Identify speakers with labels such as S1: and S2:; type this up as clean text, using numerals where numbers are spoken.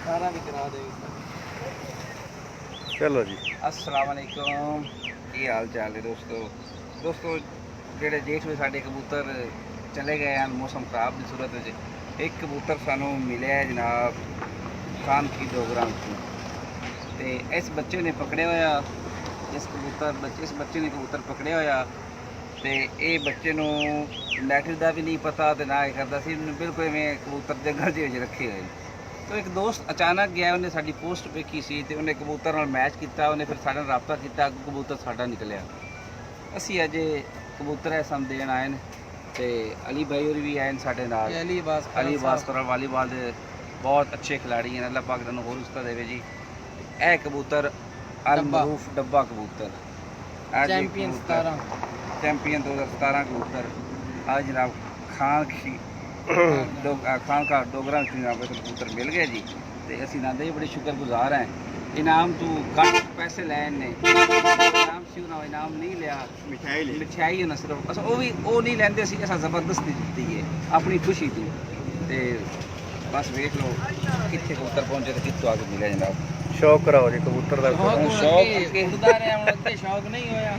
S1: 17 भी करा दे।
S2: चलो जी
S1: अस्सलाम वालेकुम, की हाल चाल है दोस्तों जेडे जेठ में साढ़े कबूतर चले गए हैं मौसम खराब की सूरत में। एक कबूतर सानू मिले है जनाब खान की डोगरा तो इस बच्चे ने पकड़े होया इस बच्चे ने कबूतर पकड़े होया तो ये बच्चे नू लैटरिन का भी नहीं पता तो ना करता सी बिल्कुल में कबूतर जंगल जे रखे हुए। तो एक दोस्त अचानक गया उन्हें साड़ी पोस्ट वेखी सी तो उन्हें कबूतर नाल मैच किया उन्हें फिर साढ़े रबता किया कबूतर साड़ा निकलिया। असी अजे कबूतर है सम देन आए तो अली भाई और भी आए साढ़े नाल। अली बास्कर वालीबॉल के बहुत अच्छे खिलाड़ी हैं, अल्लाह पाक इन्होंने होर उसका देवे जी। ए कबूतर अल मरूफ डब्बा कबूतर चैंपियन 2017 कबूतर आज जनाब खान का डोगरा जनाब कबूतर मिल गया जी। तो असी नाते ही बड़े शुक्रगुजार हैं। इनाम तू घट पैसे लैन ने इनाम सी इनाम नहीं लिया मिठाई होना सिर्फ अस वो नहीं लेंदे सी अस जबरदस्ती दी है अपनी खुशी थी। तो बस वेख लो कितने कबूतर पहुंचे तो कितों आगे मिले जनाब।
S2: शौक कराओ जी कबूतर का
S1: शौक नहीं होया